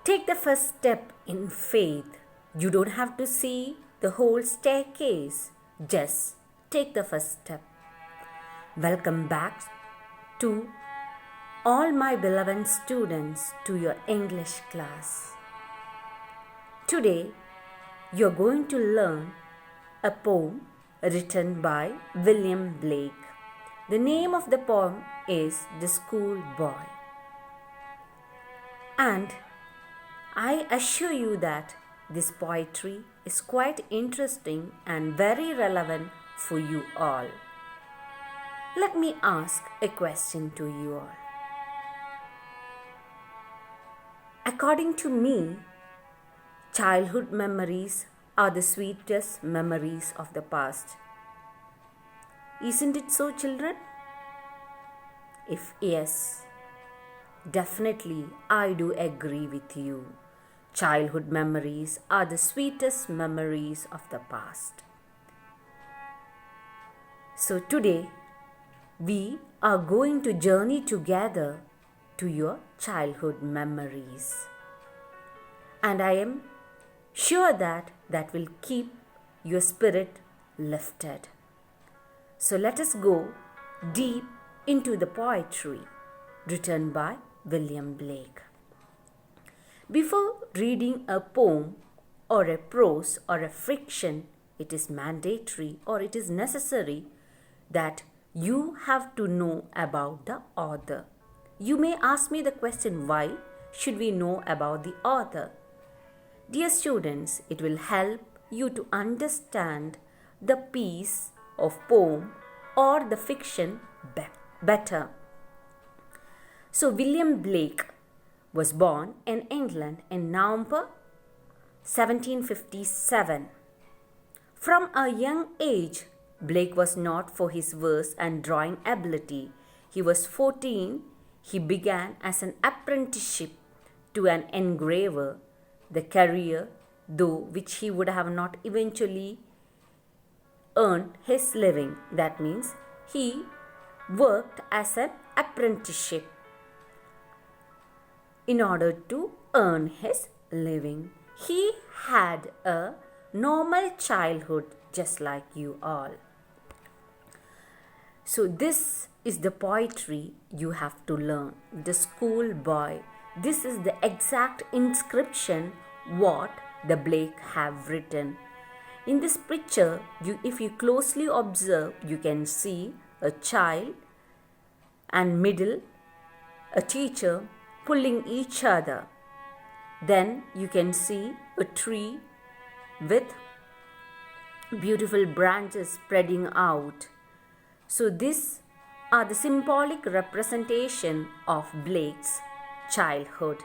Take the first step in faith. You don't have to see the whole staircase. Just take the first step. Welcome back to all my beloved students to your English class. Today, you're going to learn a poem written by William Blake. The name of the poem is The School Boy. And I assure you that this poetry is quite interesting and very relevant for you all. Let me ask a question to you all. According to me, childhood memories are the sweetest memories of the past. Isn't it so, children? If yes, definitely I do agree with you. Childhood memories are the sweetest memories of the past. So today, we are going to journey together to your childhood memories. And I am sure that will keep your spirit lifted. So let us go deep into the poetry written by William Blake. Before reading a poem or a prose or a fiction, it is mandatory or it is necessary that you have to know about the author. You may ask me the question, why should we know about the author? Dear students, it will help you to understand the piece of poem or the fiction better. So William Blake was born in England in November 1757. From a young age, Blake was known for his verse and drawing ability. He was 14. He began as an apprenticeship to an engraver, the career, though which he would have not eventually earned his living. That means he worked as an apprenticeship in order to earn his living. He had a normal childhood just like you all. So this is the poetry you have to learn. The School Boy. This is the exact inscription what the Blake have written. In this picture, if you closely observe, you can see a child and middle, a teacher pulling each other. Then you can see a tree with beautiful branches spreading out. So these are the symbolic representation of Blake's childhood.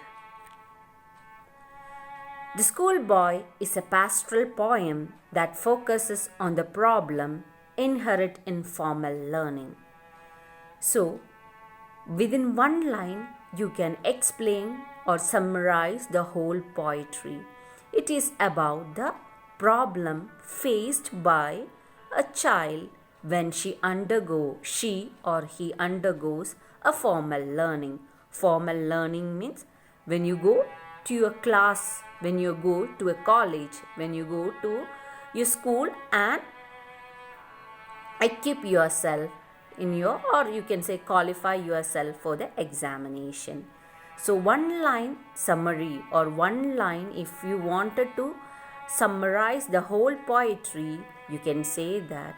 The School Boy is a pastoral poem that focuses on the problem inherent in formal learning. So, within one line, you can explain or summarize the whole poetry. It is about the problem faced by a child when she or he undergoes a formal learning. Formal learning means when you go to your class, when you go to a college, when you go to your school and equip yourself or you can say qualify yourself for the examination. So one line summary or one line, if you wanted to summarize the whole poetry, you can say that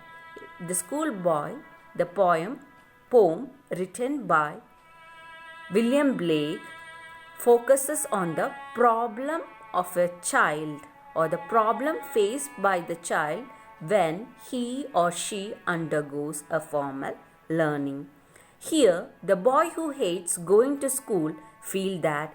The School Boy, the poem written by William Blake, focuses on the problem of a child or the problem faced by the child when he or she undergoes a formal learning. Here, the boy who hates going to school feels that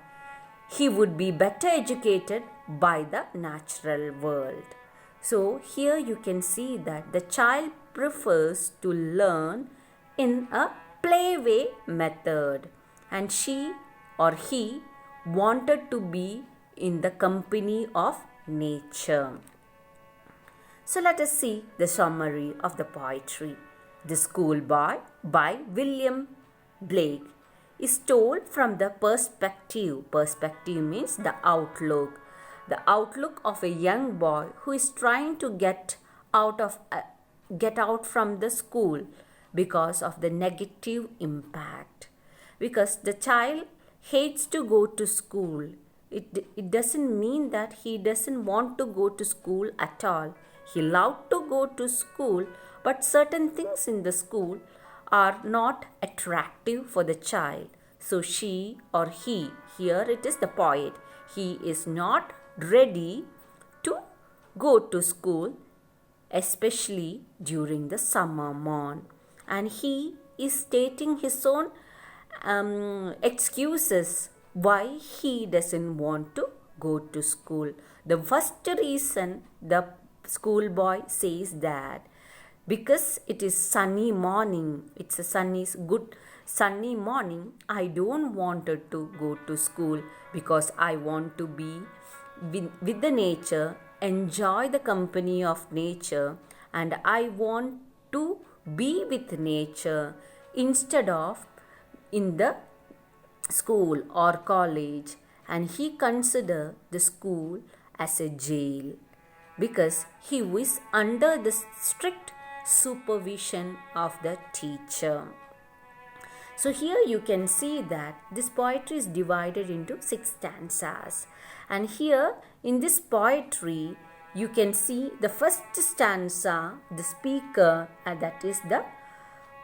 he would be better educated by the natural world. So here you can see that the child prefers to learn in a playway method, and she or he wanted to be in the company of nature. So let us see the summary of the poetry. The School Boy by William Blake is told from the perspective. Perspective means the outlook. The outlook of a young boy who is trying to get out from the school because of the negative impact. Because the child hates to go to school. It doesn't mean that he doesn't want to go to school at all. He loved to go to school, but certain things in the school are not attractive for the child. So she or he, here it is the poet, he is not ready to go to school, especially during the summer month. And he is stating his own excuses why he doesn't want to go to school. The first reason the schoolboy says that because it is sunny morning, it's a good sunny morning, I don't wanted to go to school because I want to be with the nature, enjoy the company of nature, and I want to be with nature instead of in the school or college. And he considered the school as a jail because he was under the strict supervision of the teacher. So here you can see that this poetry is divided into 6 stanzas. And here in this poetry, you can see the first stanza, the speaker, that is the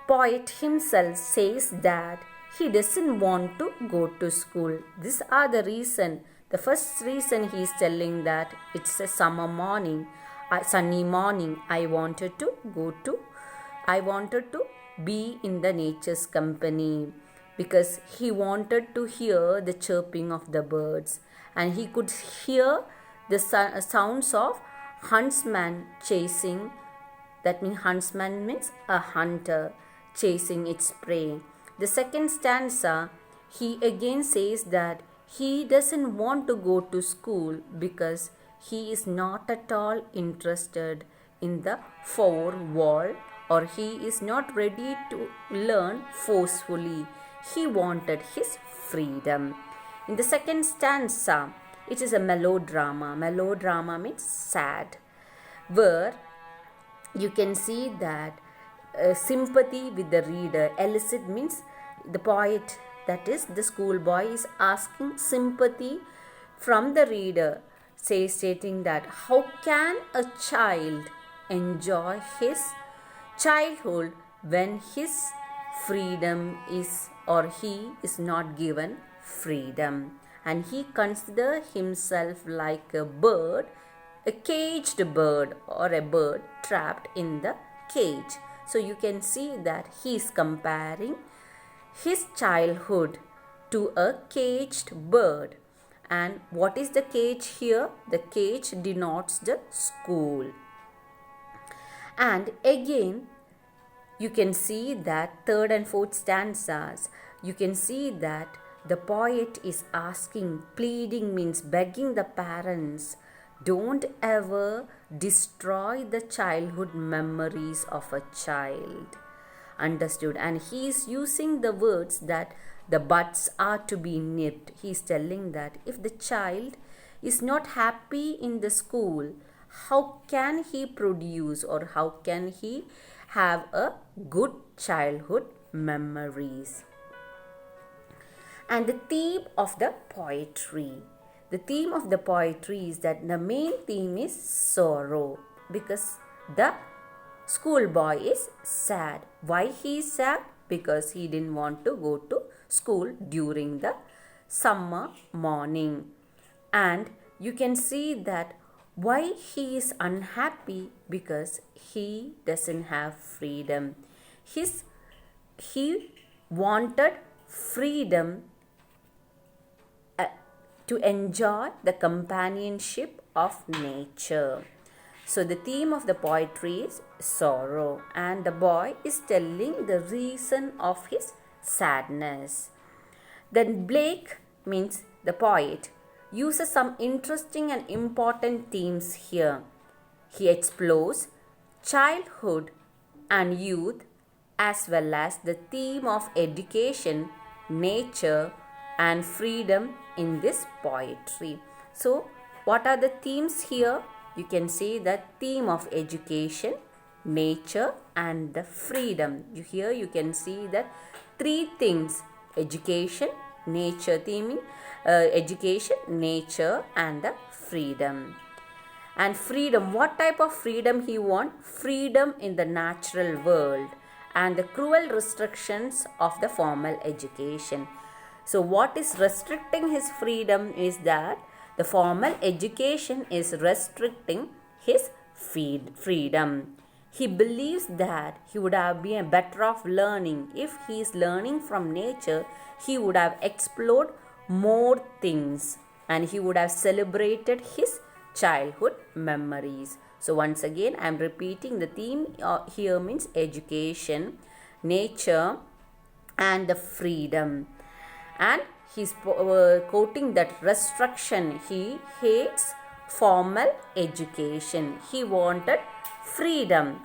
poet himself, says that he doesn't want to go to school. These are the reason. The first reason he is telling that it's a summer morning, a sunny morning. I wanted to be in the nature's company because he wanted to hear the chirping of the birds, and he could hear the sounds of huntsman chasing. That means huntsman means a hunter chasing its prey. The second stanza, he again says that he doesn't want to go to school because he is not at all interested in the four wall, or he is not ready to learn forcefully. He wanted his freedom. In the second stanza, it is a melodrama. Melodrama means sad, where you can see that sympathy with the reader. Elicit means the poet, that is the schoolboy, is asking sympathy from the reader, stating that how can a child enjoy his childhood when his freedom is, or he is not given freedom. And he considers himself like a bird, a caged bird, or a bird trapped in the cage. So you can see that he is comparing his childhood to a caged bird. And what is the cage here? The cage denotes the school. And again, you can see that third and fourth stanzas, you can see that the poet is asking, pleading means begging the parents, don't ever destroy the childhood memories of a child. Understood? And he is using the words that the buds are to be nipped. He is telling that if the child is not happy in the school, how can he produce, or how can he have a good childhood memories? And the theme of the poetry. The theme of the poetry is that the main theme is sorrow, because the schoolboy is sad. Why he is sad? Because he didn't want to go to school during the summer morning. And you can see that why he is unhappy, because he doesn't have freedom. He wanted freedom to enjoy the companionship of nature. So the theme of the poetry is sorrow, and the boy is telling the reason of his sadness. Then Blake, means the poet, uses some interesting and important themes here. He explores childhood and youth, as well as the theme of education nature, and freedom in this poetry. So, what are the themes here? You can see the theme of education, nature, and the freedom. Here you can see that three things: education, nature, theming, education, nature, and the freedom. And freedom, what type of freedom he want? Freedom in the natural world and the cruel restrictions of the formal education. So what is restricting his freedom is that the formal education is restricting his freedom. He believes that he would have been better off learning. If he is learning from nature, he would have explored more things and he would have celebrated his childhood memories. So once again, I am repeating the theme here means education, nature, and the freedom. And he's quoting that restriction. He hates formal education. He wanted freedom.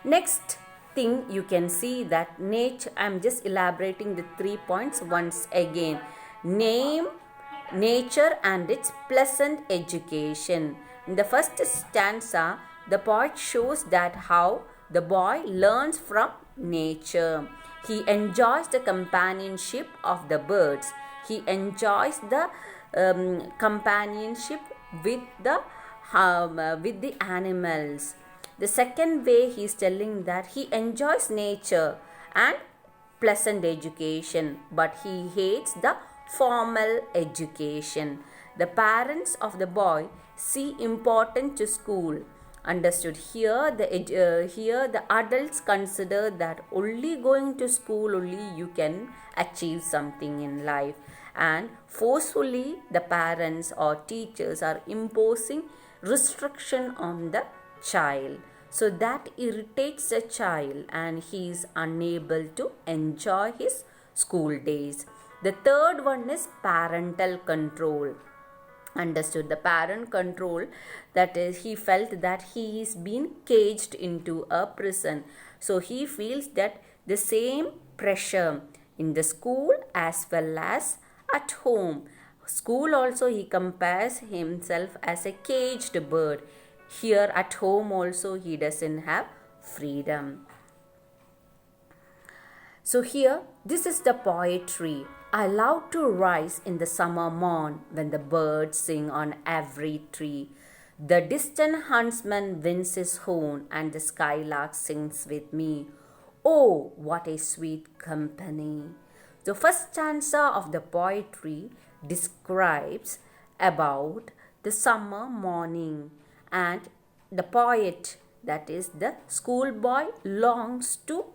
Next thing you can see that nature, I am just elaborating the 3 points once again. Name, nature, and its pleasant education. In the first stanza, the poet shows that how the boy learns from nature. He enjoys the companionship of the birds. He enjoys the companionship with the animals. The second way he is telling that he enjoys nature and pleasant education, but he hates the formal education. The parents of the boy see important to school. Understood. Here the adults consider that only going to school only you can achieve something in life, and forcefully the parents or teachers are imposing restriction on the child. So that irritates the child and he is unable to enjoy his school days. The third one is parental control. Understood. The parent control, that is, he felt that he is being caged into a prison. So he feels that the same pressure in the school as well as at home. School also he compares himself as a caged bird. Here at home also he doesn't have freedom. So here, this is the poetry. I love to rise in the summer morn when the birds sing on every tree. The distant huntsman winds his horn and the skylark sings with me. Oh, what a sweet company. The first stanza of the poetry describes about the summer morning, and the poet, that is the schoolboy, longs to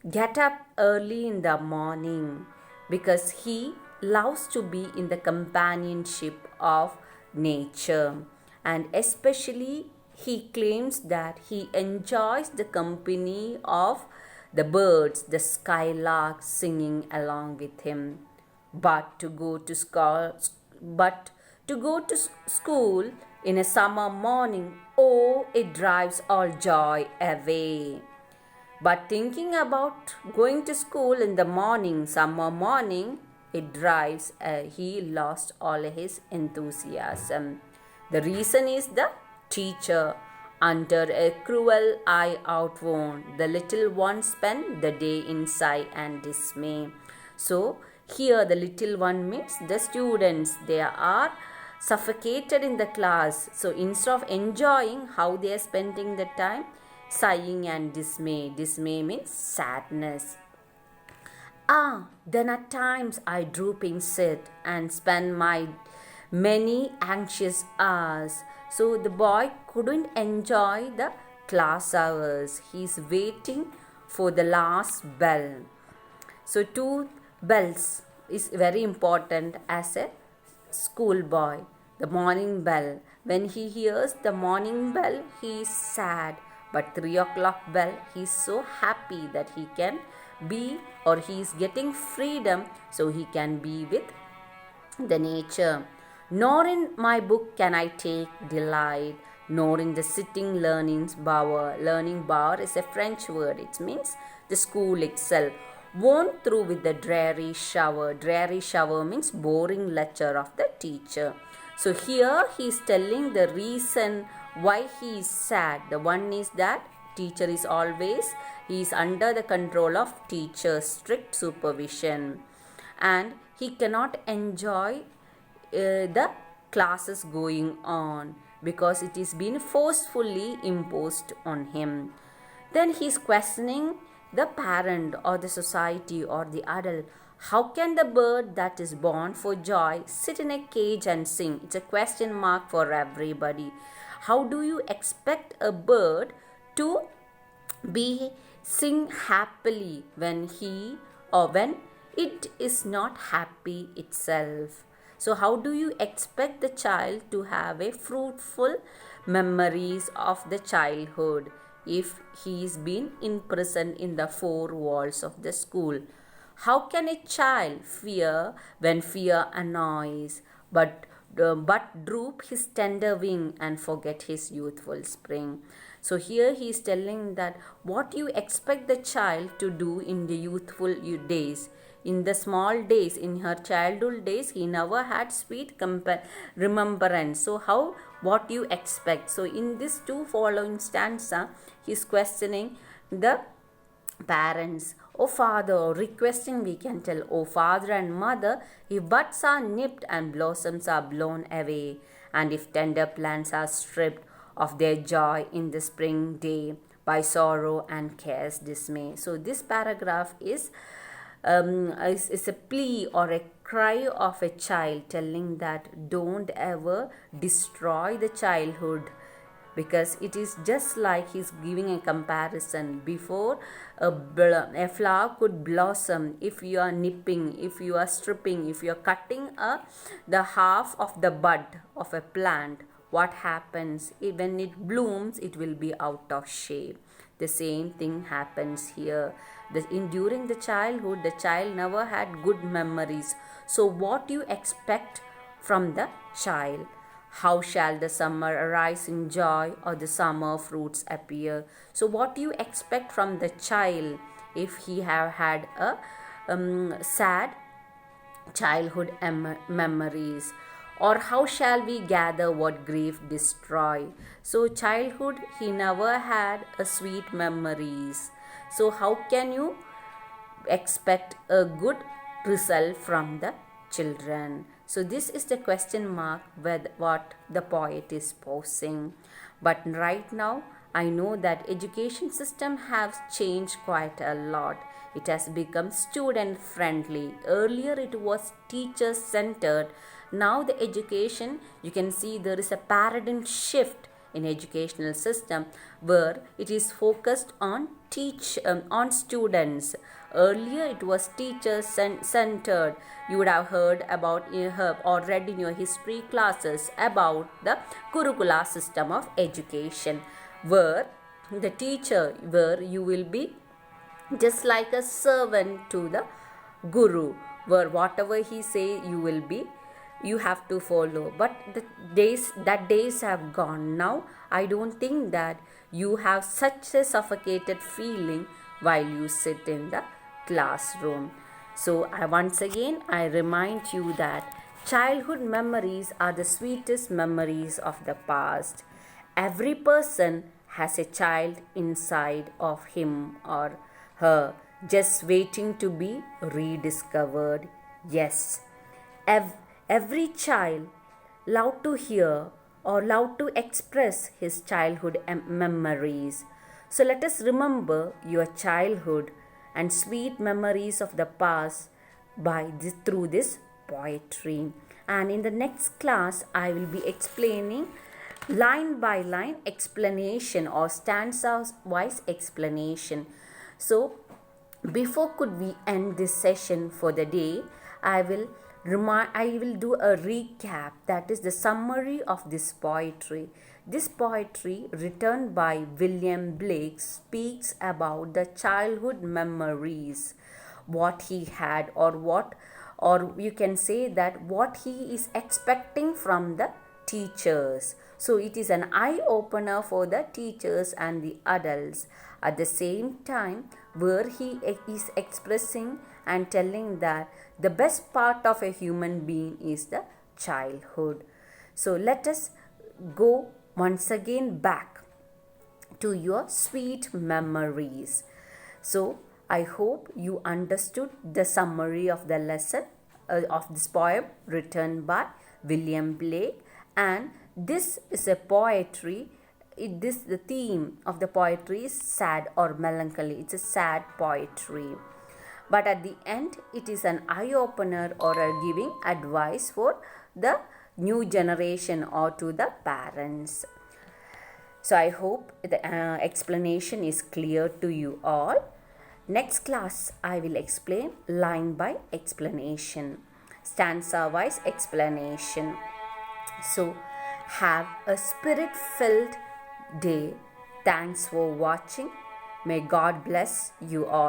get up early in the morning because he loves to be in the companionship of nature, and especially he claims that he enjoys the company of the birds, the skylark singing along with him. But to go to school in a summer morning, oh, it drives all joy away. But thinking about going to school in the morning, summer morning, it drives, he lost all his enthusiasm. The reason is the teacher. Under a cruel eye outworn, the little one spent the day in sigh and dismay. So, here the little one means the students. They are suffocated in the class. So, instead of enjoying how they are spending the time, sighing and dismay. Dismay means sadness. Then at times I drooping sit and spend my many anxious hours. So the boy couldn't enjoy the class hours. He's waiting for the last bell. So 2 bells is very important as a schoolboy. The morning bell. When he hears the morning bell, he is sad. But 3 o'clock bell, he is so happy that he can be, or he is getting freedom, so he can be with the nature. Nor in my book can I take delight, nor in the sitting learning's bower. Learning bower is a French word. It means the school itself. worn through with the dreary shower. Dreary shower means boring lecture of the teacher. So here he is telling the reason why he is sad. The one is that teacher is always, he is under the control of teacher's strict supervision, and he cannot enjoy the classes going on because it is being forcefully imposed on him. Then he is questioning the parent or the society or the adult. How can the bird that is born for joy sit in a cage and sing? It's a question mark for everybody. How do you expect a bird to be sing happily when he or when it is not happy itself? So how do you expect the child to have a fruitful memories of the childhood if he is being imprisoned in the four walls of the school? How can a child fear when fear annoys, but droop his tender wing and forget his youthful spring? So here he is telling that what you expect the child to do in the youthful days. In the small days, in her childhood days, he never had sweet remembrance. So how, what you expect? So in this two following stanza, he is questioning the parents. Oh father, or requesting, we can tell, oh father and mother, if buds are nipped and blossoms are blown away, and if tender plants are stripped of their joy in the spring day by sorrow and care's dismay. So this paragraph is a plea or a cry of a child telling that don't ever destroy the childhood, because it is just like he's giving a comparison. Before a flower could blossom, if you are nipping, if you are stripping, if you are cutting the half of the bud of a plant, what happens? When it blooms, it will be out of shape. The same thing happens here. During the childhood, the child never had good memories. So what do you expect from the child? How shall the summer arise in joy, or the summer fruits appear? So what do you expect from the child if he have had a sad childhood memories? Or how shall we gather what grief destroy? So childhood, he never had a sweet memories. So how can you expect a good result from the children? So this is the question mark with what the poet is posing. But right now, I know that education system has changed quite a lot. It has become student friendly. Earlier it was teacher centered. Now the education, you can see there is a paradigm shift in educational system where it is focused on students. Earlier it was teacher centered. You would have heard about or read in your history classes about the curricula system of education, where the teacher, where you will be just like a servant to the guru, where whatever he say you have to follow. But the days have gone. Now I don't think that you have such a suffocated feeling while you sit in the classroom. So once again I remind you that childhood memories are the sweetest memories of the past. Every person has a child inside of him or her, just waiting to be rediscovered. Yes, every child love to hear or love to express his childhood memories. So let us remember your childhood and sweet memories of the past through this poetry. And in the next class, I will be explaining line by line explanation or stanza wise explanation. So before could we end this session for the day, I will do a recap, that is the summary of this poetry. This poetry, written by William Blake, speaks about the childhood memories, what he had, or you can say that what he is expecting from the teachers. So it is an eye opener for the teachers and the adults. At the same time, where he is expressing and telling that the best part of a human being is the childhood. So let us go once again back to your sweet memories. So I hope you understood the summary of the lesson of this poem written by William Blake, and this is a poetry. The theme of the poetry is sad or melancholy. It's a sad poetry, but at the end it is an eye opener or a giving advice for the new generation or to the parents. So I hope the explanation is clear to you all. Next class I will explain line by explanation, stanza wise explanation. So have a spirit filled day. Thanks for watching. May God bless you all.